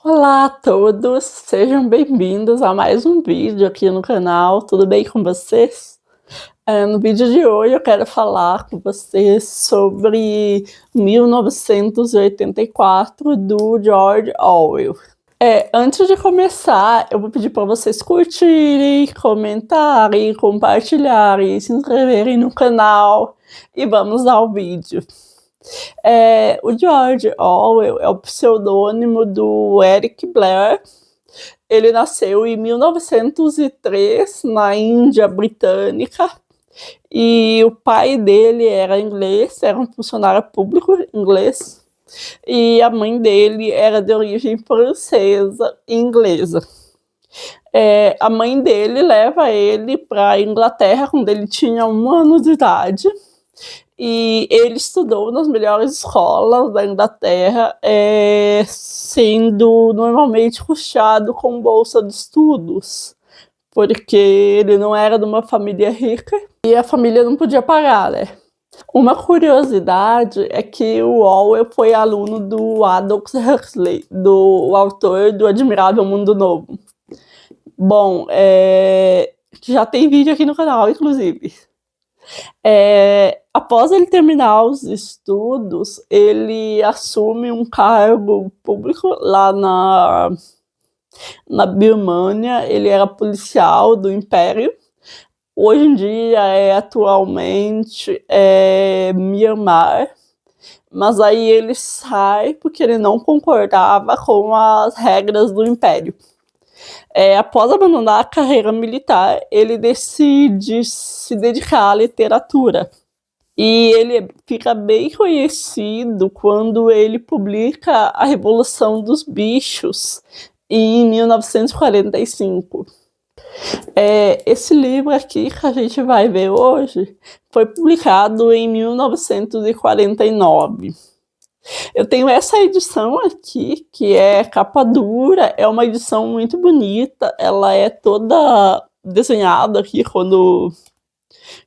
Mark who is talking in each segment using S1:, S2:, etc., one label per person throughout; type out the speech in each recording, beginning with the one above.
S1: Olá a todos, sejam bem-vindos a mais um vídeo aqui no canal, tudo bem com vocês? No vídeo de hoje eu quero falar com vocês sobre 1984 do George Orwell. Antes de começar, eu vou pedir para vocês curtirem, comentarem, compartilharem, se inscreverem no canal e vamos ao vídeo. O George Orwell é o pseudônimo do Eric Blair. Ele nasceu em 1903 na Índia Britânica e o pai dele era inglês, era um funcionário público inglês, e a mãe dele era de origem francesa e inglesa. A mãe dele leva ele para a Inglaterra quando ele tinha 1 ano de idade. E ele estudou nas melhores escolas da Inglaterra, sendo normalmente custeado com bolsa de estudos, porque ele não era de uma família rica e a família não podia pagar, né? Uma curiosidade é que o Orwell foi aluno do Aldous Huxley, do autor do Admirável Mundo Novo. Bom, já tem vídeo aqui no canal, inclusive. Após ele terminar os estudos, ele assume um cargo público lá na Birmânia. Ele era policial do Império. Hoje em dia, atualmente, Myanmar. Mas aí ele sai porque ele não concordava com as regras do Império. Após abandonar a carreira militar, ele decide se dedicar à literatura. E ele fica bem conhecido quando ele publica A Revolução dos Bichos, em 1945. Esse livro aqui que a gente vai ver hoje foi publicado em 1949. Eu tenho essa edição aqui, que é capa dura, é uma edição muito bonita, ela é toda desenhada aqui, quando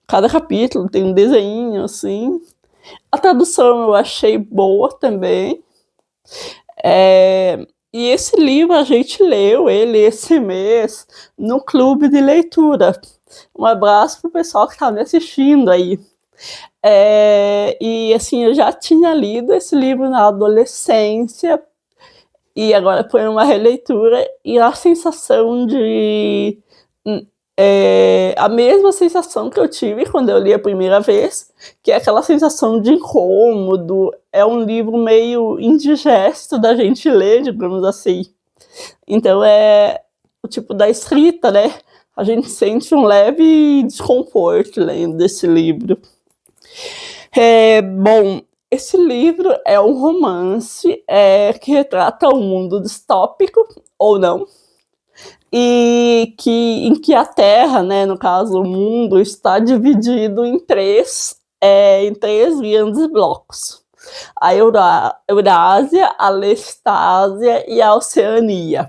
S1: cada capítulo tem um desenho, assim. A tradução eu achei boa também. E esse livro a gente leu ele esse mês no clube de leitura. Um abraço pro pessoal que está me assistindo aí. E assim, eu já tinha lido esse livro na adolescência e agora foi uma releitura e a sensação de... a mesma sensação que eu tive quando eu li a primeira vez, que é aquela sensação de incômodo. É um livro meio indigesto da gente ler, digamos assim. Então o tipo da escrita, né? A gente sente um leve desconforto lendo esse livro. Bom, esse livro é um romance que retrata um mundo distópico, ou não, e em que a Terra, né, no caso o mundo, está dividido em três grandes blocos: a Eurásia, a Lestásia e a Oceania.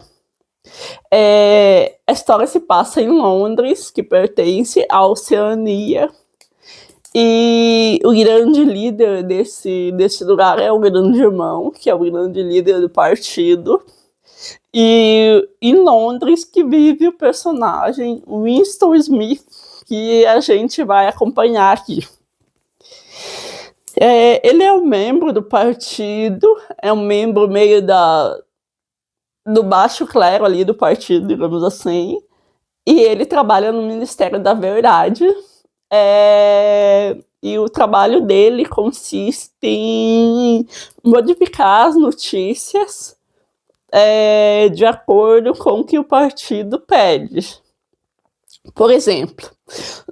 S1: A história se passa em Londres, que pertence à Oceania, e o grande líder desse lugar é o Grande Irmão, que é o grande líder do partido. E em Londres que vive o personagem Winston Smith, que a gente vai acompanhar aqui. Ele é um membro do partido, é um membro meio do baixo clero ali do partido, digamos assim, e ele trabalha no Ministério da Verdade. E o trabalho dele consiste em modificar as notícias de acordo com o que o partido pede. Por exemplo,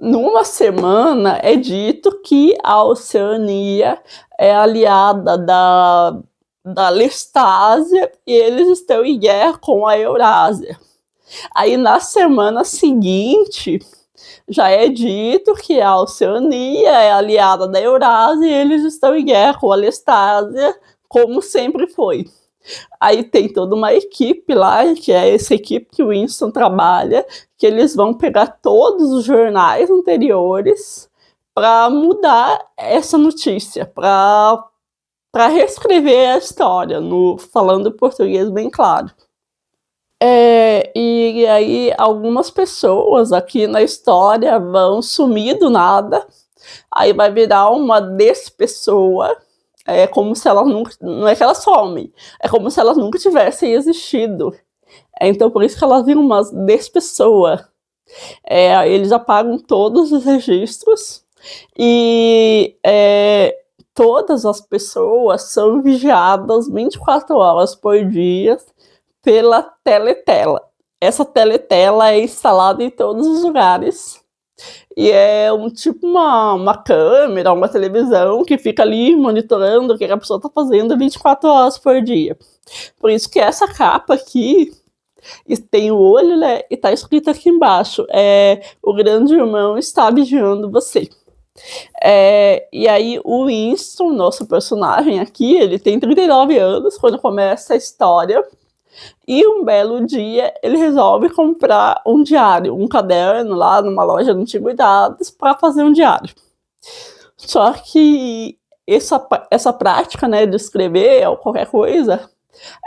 S1: numa semana é dito que a Oceania é aliada da Lestásia e eles estão em guerra com a Eurásia. Aí na semana seguinte já é dito que a Oceania é aliada da Eurásia e eles estão em guerra com a Lestásia, como sempre foi. Aí tem toda uma equipe lá, que é essa equipe que o Winston trabalha, que eles vão pegar todos os jornais anteriores para mudar essa notícia, para reescrever a história, falando português bem claro. E aí algumas pessoas aqui na história vão sumir do nada, aí vai virar uma despessoa, é como se elas nunca, não é que elas somem, é como se elas nunca tivessem existido. Então por isso que elas viram uma despessoa. Eles apagam todos os registros e todas as pessoas são vigiadas 24 horas por dia pela teletela. Essa teletela é instalada em todos os lugares e é uma câmera, uma televisão que fica ali monitorando o que a pessoa está fazendo 24 horas por dia. Por isso que essa capa aqui e tem o olho, né? E tá escrito aqui embaixo: o grande irmão está vigiando você. E aí o Winston, nosso personagem aqui, ele tem 39 anos quando começa a história. E um belo dia ele resolve comprar um diário, um caderno lá numa loja de antiguidades para fazer um diário. Só que essa prática, né, de escrever ou qualquer coisa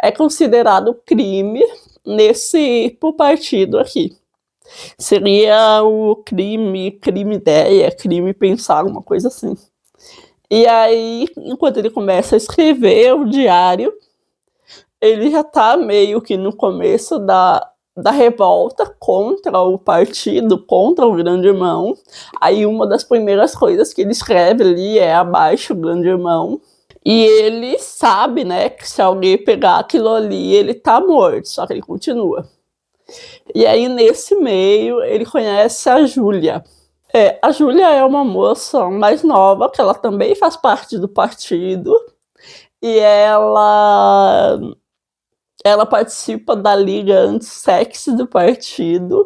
S1: é considerado crime por partido aqui. Seria o crime ideia, crime pensar, uma coisa assim. E aí, enquanto ele começa a escrever o diário, ele já tá meio que no começo da revolta contra o partido, contra o grande irmão. Aí uma das primeiras coisas que ele escreve ali é abaixo o grande irmão. E ele sabe, né, que se alguém pegar aquilo ali, ele tá morto, só que ele continua. E aí, nesse meio, ele conhece a Júlia. A Júlia é uma moça mais nova, que ela também faz parte do partido, e ela participa da liga anti-sexo do partido,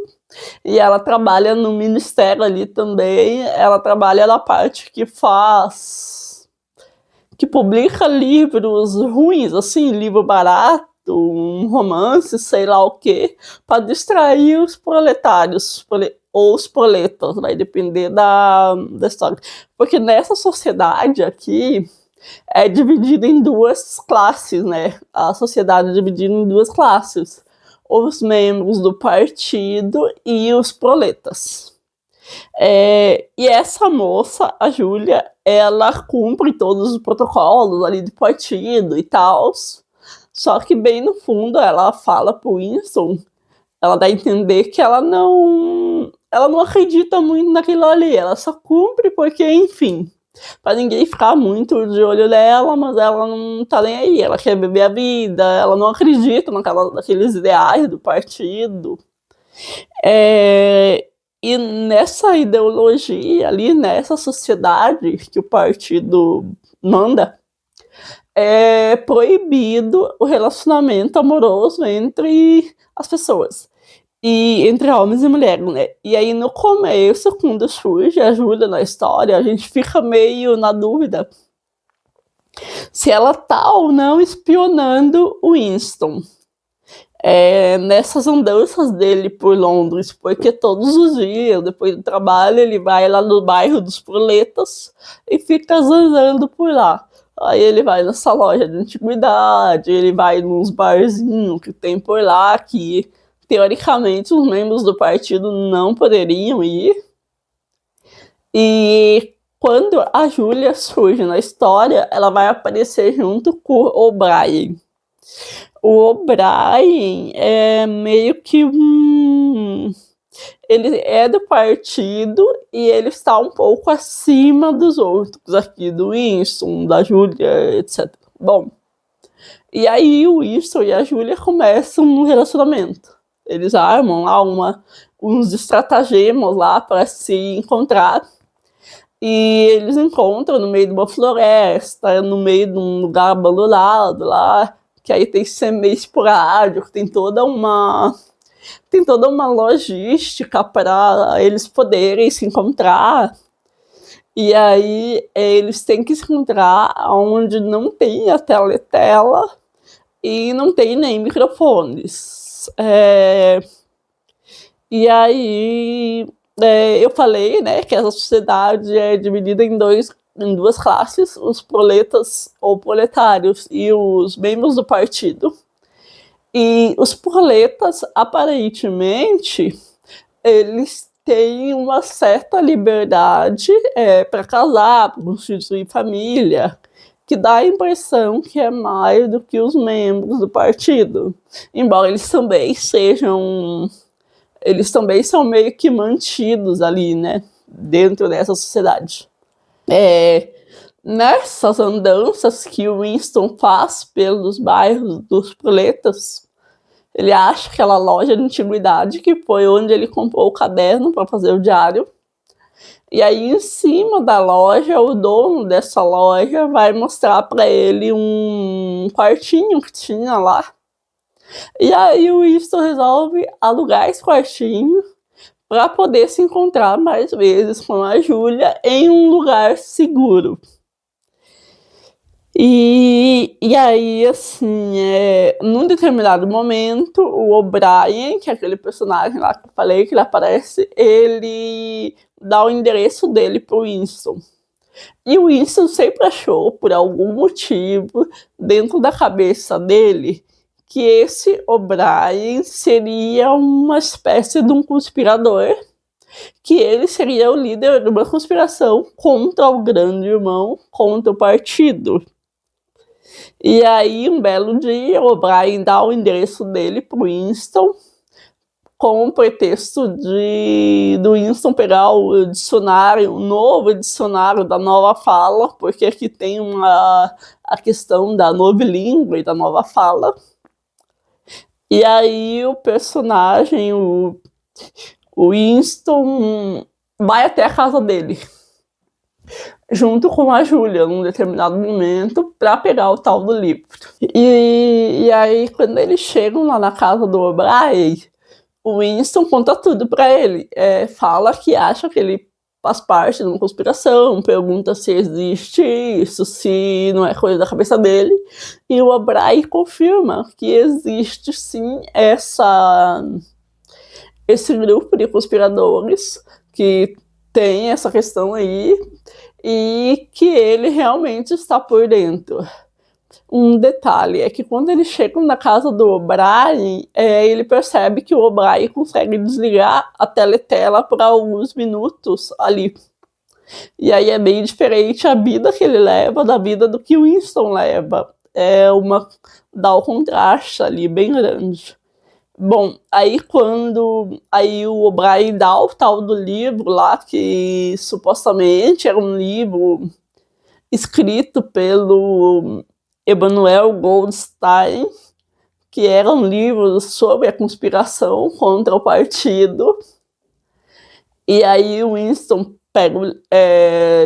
S1: e ela trabalha no ministério ali também. Ela trabalha na parte que publica livros ruins, assim, livro barato, um romance, sei lá o quê, para distrair os proletários, ou os proletas, vai depender da história. Porque nessa sociedade aqui é dividida em duas classes, né? A sociedade é dividida em duas classes: os membros do partido e os proletas. E essa moça, a Júlia, ela cumpre todos os protocolos ali do partido e tal. Só que bem no fundo ela fala pro Winston, ela dá a entender que ela não acredita muito naquilo ali, ela só cumpre porque, enfim, pra ninguém ficar muito de olho nela, mas ela não tá nem aí, ela quer viver a vida, ela não acredita naqueles ideais do partido. E nessa ideologia ali, nessa sociedade que o partido manda, é proibido o relacionamento amoroso entre as pessoas, e entre homens e mulheres, né? E aí no começo, quando surge a Júlia na história, a gente fica meio na dúvida se ela tá ou não espionando o Winston. Nessas andanças dele por Londres, porque todos os dias, depois do trabalho, ele vai lá no bairro dos proletas e fica zanzando por lá. Aí ele vai nessa loja de antiguidade, ele vai nos barzinhos que tem por lá, que teoricamente os membros do partido não poderiam ir. E quando a Júlia surge na história, ela vai aparecer junto com o O'Brien. O O'Brien é meio que ele é do partido e ele está um pouco acima dos outros aqui, do Winston, da Júlia, etc. Bom, e aí o Winston e a Júlia começam um relacionamento. Eles armam lá uns estratagemas lá para se encontrar. E eles encontram no meio de uma floresta, no meio de um lugar abandonado lá, que aí tem que ser meio esporádico, tem toda uma logística para eles poderem se encontrar. E aí eles têm que se encontrar onde não tem a teletela e não tem nem microfones. E aí eu falei, né, que essa sociedade é dividida em duas classes: os proletas ou proletários e os membros do partido. E os proletas, aparentemente, eles têm uma certa liberdade para casar, para constituir família, que dá a impressão que é mais do que os membros do partido. Embora eles também são meio que mantidos ali, né, dentro dessa sociedade. Nessas andanças que o Winston faz pelos bairros dos proletas, ele acha aquela loja de antiguidade que foi onde ele comprou o caderno para fazer o diário. E aí, em cima da loja, o dono dessa loja vai mostrar para ele um quartinho que tinha lá. E aí o Winston resolve alugar esse quartinho para poder se encontrar mais vezes com a Julia em um lugar seguro. E aí, assim, num determinado momento, o O'Brien, que é aquele personagem lá que eu falei que ele aparece, ele dá o endereço dele pro Winston. E o Winston sempre achou, por algum motivo, dentro da cabeça dele, que esse O'Brien seria uma espécie de um conspirador, que ele seria o líder de uma conspiração contra o grande irmão, contra o partido. E aí, um belo dia, o O'Brien dá o endereço dele pro Winston, com o pretexto do Winston pegar o dicionário, o novo dicionário da nova fala, porque aqui tem a questão da novilíngua e da nova fala. E aí o personagem, o Winston, vai até a casa dele, junto com a Julia, num determinado momento, para pegar o tal do livro. E aí, quando eles chegam lá na casa do O'Brien, o Winston conta tudo para ele. Fala que acha que ele faz parte de uma conspiração, pergunta se existe isso, se não é coisa da cabeça dele. E o O'Brien confirma que existe sim esse grupo de conspiradores que tem essa questão aí e que ele realmente está por dentro. Um detalhe é que quando eles chegam na casa do O'Brien, ele percebe que o O'Brien consegue desligar a teletela por alguns minutos ali. E aí é bem diferente a vida que ele leva da vida do que o Winston leva. Dá o contraste ali bem grande. Bom, aí o O'Brien dá o tal do livro lá, que supostamente era um livro escrito pelo Emanuel Goldstein, que era um livro sobre a conspiração contra o partido. E aí o Winston pega,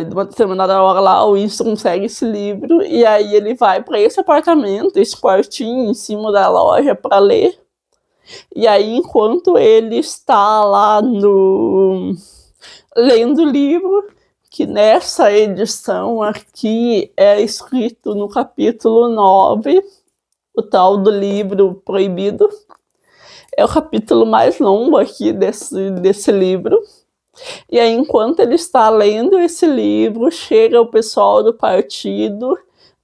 S1: de uma determinada hora lá, o Winston consegue esse livro, e aí ele vai para esse apartamento, esse quartinho em cima da loja para ler. E aí, enquanto ele está lá lendo o livro, que nessa edição aqui é escrito no capítulo 9, o tal do livro proibido. É o capítulo mais longo aqui desse livro. E aí, enquanto ele está lendo esse livro, chega o pessoal do partido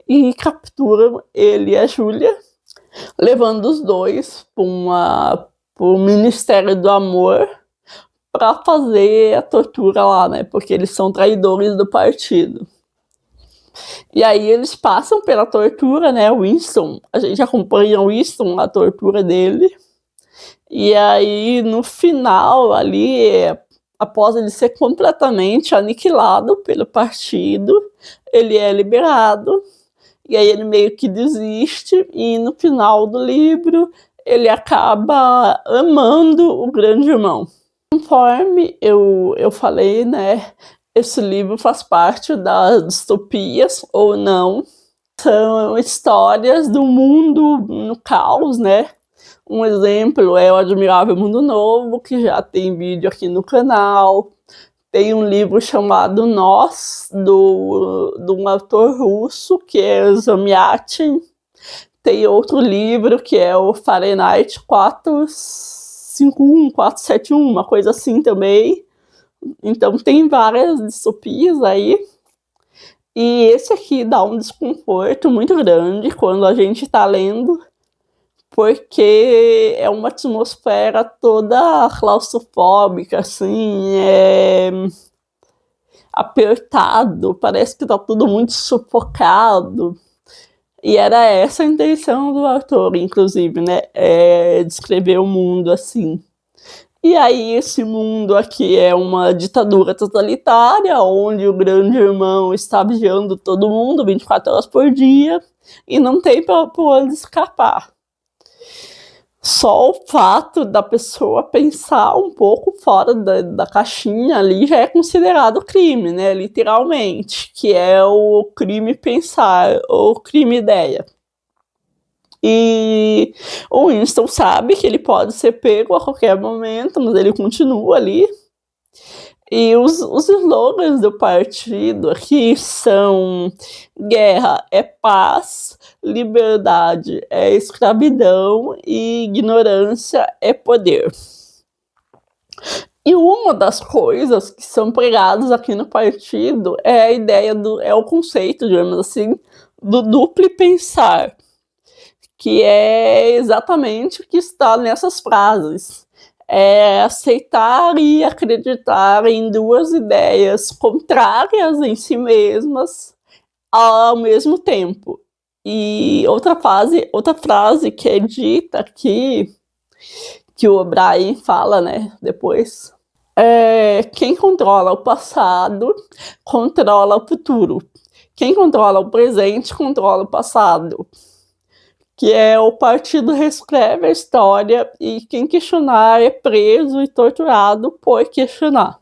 S1: e captura ele e a Julia, levando os dois para o Ministério do Amor para fazer a tortura lá, né? Porque eles são traidores do partido. E aí eles passam pela tortura, né? O Winston, a gente acompanha o Winston, a tortura dele. E aí, no final, ali, após ele ser completamente aniquilado pelo partido, ele é liberado. E aí ele meio que desiste, e no final do livro ele acaba amando o grande irmão. Conforme eu falei, né, esse livro faz parte das distopias ou não. São histórias do mundo no caos, né? Um exemplo é o Admirável Mundo Novo, que já tem vídeo aqui no canal. Tem um livro chamado Nós, de um autor russo, que é Zamyatin. Tem outro livro, que é o Fahrenheit 451, 471, uma coisa assim também. Então, tem várias distopias aí. E esse aqui dá um desconforto muito grande quando a gente está lendo, porque é uma atmosfera toda claustrofóbica, assim, apertado, parece que tá tudo muito sufocado. E era essa a intenção do autor, inclusive, né? Descrever o mundo assim. E aí esse mundo aqui é uma ditadura totalitária, onde o grande irmão está vigiando todo mundo 24 horas por dia e não tem para onde escapar. Só o fato da pessoa pensar um pouco fora da caixinha ali já é considerado crime, né? Literalmente, que é o crime pensar, ou crime ideia. E o Winston sabe que ele pode ser pego a qualquer momento, mas ele continua ali. E os slogans do partido aqui são: guerra é paz, liberdade é escravidão e ignorância é poder. E uma das coisas que são pregadas aqui no partido é a ideia é o conceito, digamos assim, do duplo pensar, que é exatamente o que está nessas frases. É aceitar e acreditar em duas ideias contrárias em si mesmas ao mesmo tempo. E outra frase que é dita aqui, que o O'Brien fala, né, depois, quem controla o passado controla o futuro. Quem controla o presente controla o passado. Que é o partido reescreve a história e quem questionar é preso e torturado por questionar.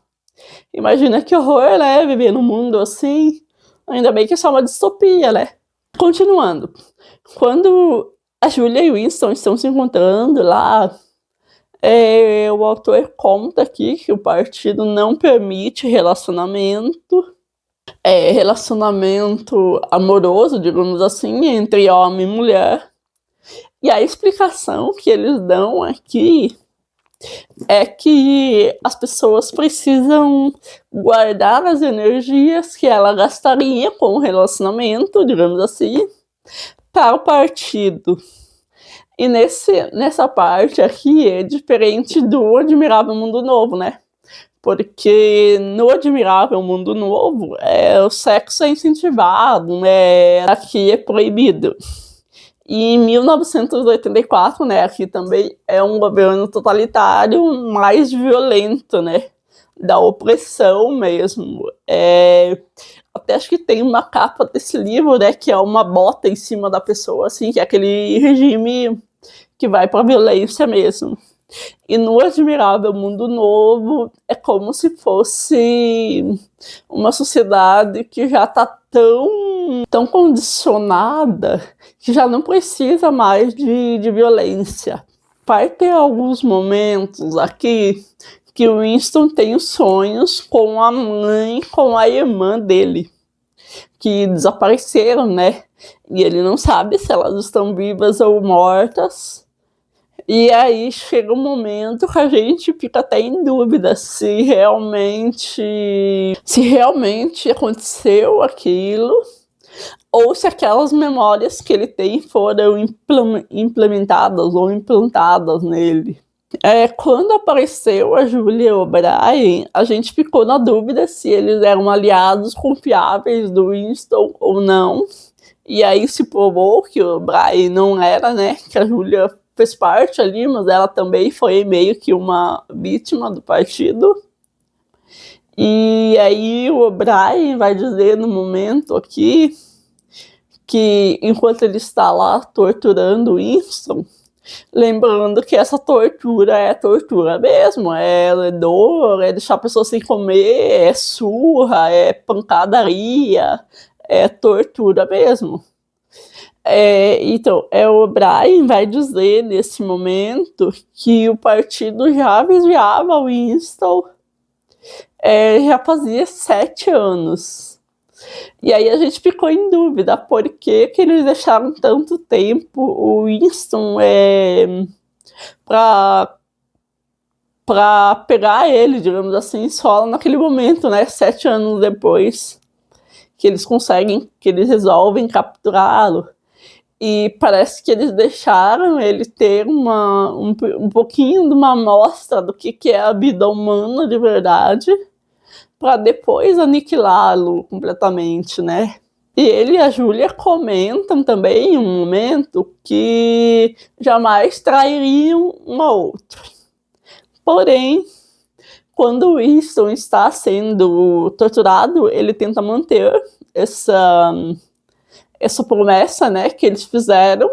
S1: Imagina que horror, né? Viver num mundo assim. Ainda bem que é só uma distopia, né? Continuando. Quando a Julia e o Winston estão se encontrando lá, o autor conta aqui que o partido não permite relacionamento amoroso, digamos assim, entre homem e mulher. E a explicação que eles dão aqui é que as pessoas precisam guardar as energias que ela gastaria com o relacionamento, digamos assim, para o partido. E nessa parte aqui é diferente do Admirável Mundo Novo, né? Porque no Admirável Mundo Novo o sexo é incentivado, né? Aqui é proibido. E em 1984, né, aqui também é um governo totalitário mais violento, né, da opressão mesmo. Até acho que tem uma capa desse livro, né, que é uma bota em cima da pessoa, assim, que é aquele regime que vai para violência mesmo. E no Admirável Mundo Novo é como se fosse uma sociedade que já está tão condicionada que já não precisa mais de violência. Vai ter alguns momentos aqui que o Winston tem os sonhos com a mãe, com a irmã dele, que desapareceram, né? E ele não sabe se elas estão vivas ou mortas. E aí chega um momento que a gente fica até em dúvida se realmente aconteceu aquilo, ou se aquelas memórias que ele tem foram implementadas ou implantadas nele. Quando apareceu a Julia O'Brien, a gente ficou na dúvida se eles eram aliados confiáveis do Winston ou não. E aí se provou que o O'Brien não era, né? Que a Julia fez parte ali, mas ela também foi meio que uma vítima do partido. E aí o O'Brien vai dizer no momento aqui que enquanto ele está lá torturando o Winston, lembrando que essa tortura é tortura mesmo, é dor, é deixar a pessoa sem comer, é surra, é pancadaria, é tortura mesmo. Então, o O'Brien vai dizer nesse momento que o partido já vigiava o Winston já fazia 7 anos. E aí a gente ficou em dúvida por que eles deixaram tanto tempo o Winston para pegar ele, digamos assim, só naquele momento, né? 7 anos depois que eles resolvem capturá-lo. E parece que eles deixaram ele ter um pouquinho de uma amostra do que é a vida humana de verdade, para depois aniquilá-lo completamente, né? E ele e a Júlia comentam também em um momento que jamais trairiam um ao outro. Porém, quando o Winston está sendo torturado, ele tenta manter essa promessa, né, que eles fizeram,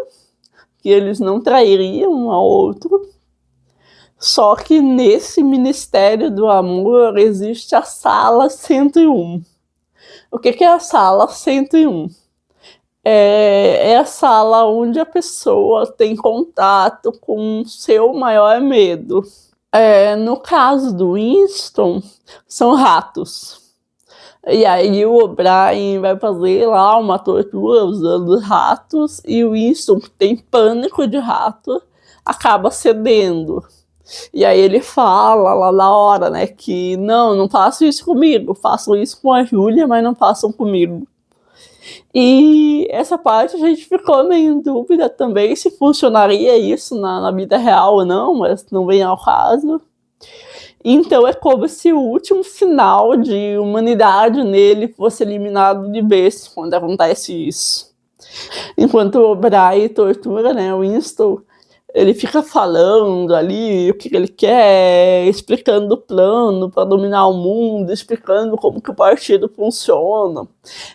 S1: que eles não trairiam um ao outro. Só que nesse Ministério do Amor existe a Sala 101. O que é a Sala 101? É a sala onde a pessoa tem contato com o seu maior medo. No caso do Winston, são ratos. E aí o O'Brien vai fazer lá uma tortura usando ratos, e o Winston, que tem pânico de rato, acaba cedendo. E aí ele fala lá na hora, né, que não façam isso comigo, façam isso com a Júlia, mas não façam comigo. E essa parte a gente ficou meio em dúvida também se funcionaria isso na vida real ou não, mas não vem ao caso. Então é como se o último sinal de humanidade nele fosse eliminado de vez quando acontece isso. Enquanto o O'Brien tortura, né, o Winston, ele fica falando ali o que ele quer, explicando o plano para dominar o mundo, explicando como que o partido funciona.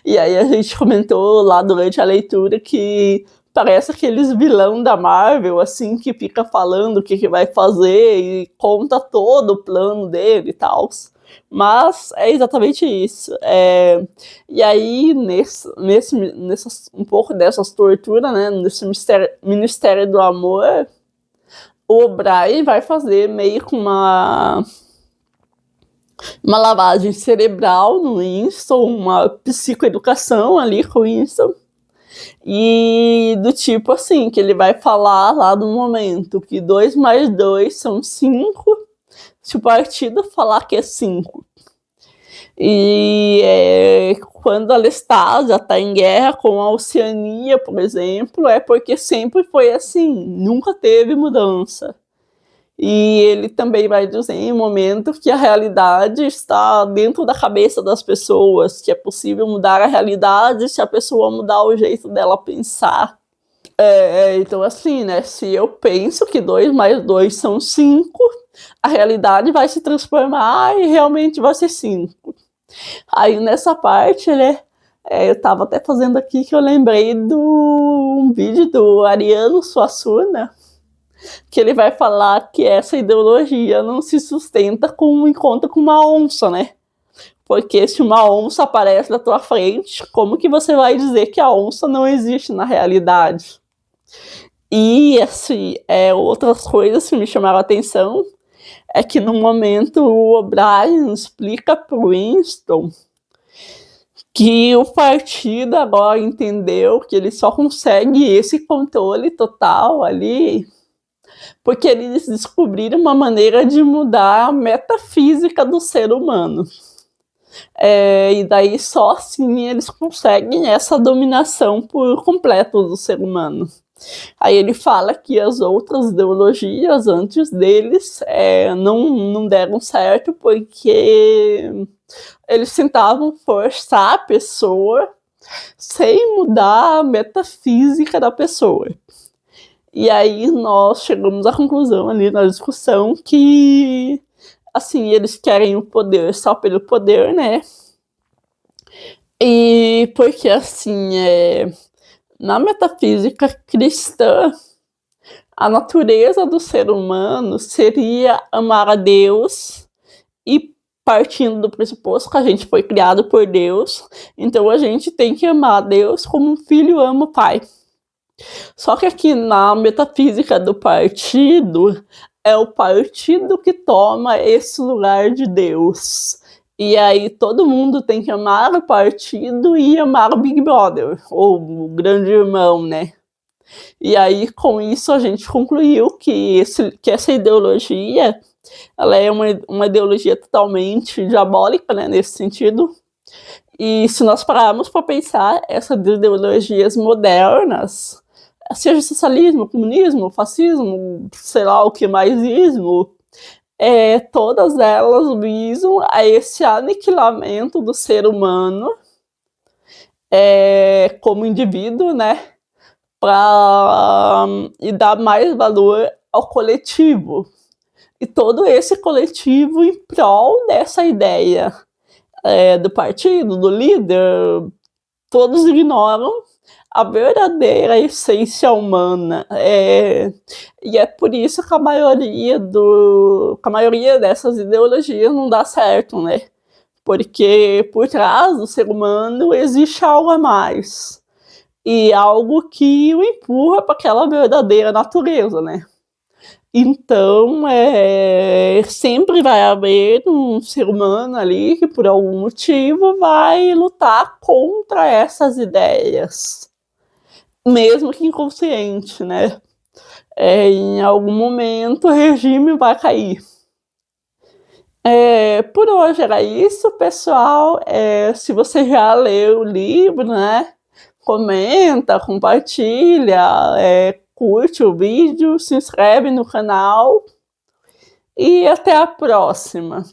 S1: E aí a gente comentou lá durante a leitura que parece aqueles vilão da Marvel, assim, que fica falando o que vai fazer e conta todo o plano dele e tal. Mas é exatamente isso. E aí, um pouco dessas torturas, né, nesse Ministério do Amor, o O'Brien vai fazer meio que uma lavagem cerebral no Winston, uma psicoeducação ali com o Winston. E do tipo assim, que ele vai falar lá no momento que 2 mais 2 são 5, se o partido falar que é 5. E quando a Lestat já está em guerra com a Oceania, por exemplo, é porque sempre foi assim, nunca teve mudança. E ele também vai dizer em um momento que a realidade está dentro da cabeça das pessoas, que é possível mudar a realidade se a pessoa mudar o jeito dela pensar. Então assim, né, se eu penso que 2 mais 2 são 5, a realidade vai se transformar e realmente vai ser 5. Aí nessa parte, né, eu estava até fazendo aqui que eu lembrei um vídeo do Ariano Suassuna, que ele vai falar que essa ideologia não se sustenta com um encontro com uma onça, né? Porque se uma onça aparece na tua frente, como que você vai dizer que a onça não existe na realidade? E, assim, outras coisas que me chamaram a atenção é que no momento o O'Brien explica pro Winston que o partido agora entendeu que ele só consegue esse controle total ali porque eles descobriram uma maneira de mudar a metafísica do ser humano. E daí só assim eles conseguem essa dominação por completo do ser humano. Aí ele fala que as outras ideologias antes deles não deram certo porque eles tentavam forçar a pessoa sem mudar a metafísica da pessoa. E aí nós chegamos à conclusão ali na discussão que, assim, eles querem o poder só pelo poder, né? E porque, assim, na metafísica cristã, a natureza do ser humano seria amar a Deus e partindo do pressuposto que a gente foi criado por Deus, então a gente tem que amar a Deus como um filho ama o pai. Só que aqui na metafísica do partido, é o partido que toma esse lugar de Deus. E aí todo mundo tem que amar o partido e amar o Big Brother, ou o grande irmão, né? E aí, com isso, a gente concluiu que essa ideologia, ela é uma ideologia totalmente diabólica, né, nesse sentido. E se nós pararmos para pensar, essas ideologias modernas, seja socialismo, comunismo, fascismo, sei lá o que mais ismo, todas elas visam a esse aniquilamento do ser humano como indivíduo, né? E dar mais valor ao coletivo. E todo esse coletivo em prol dessa ideia do partido, do líder, todos ignoram a verdadeira essência humana. E é por isso que a maioria dessas ideologias não dá certo, né? Porque por trás do ser humano existe algo a mais. E algo que o empurra para aquela verdadeira natureza, né? Então, sempre vai haver um ser humano ali que, por algum motivo, vai lutar contra essas ideias, mesmo que inconsciente, né? Em algum momento o regime vai cair. Por hoje era isso, pessoal. Se você já leu o livro, né? Comenta, compartilha, curte o vídeo, se inscreve no canal e até a próxima.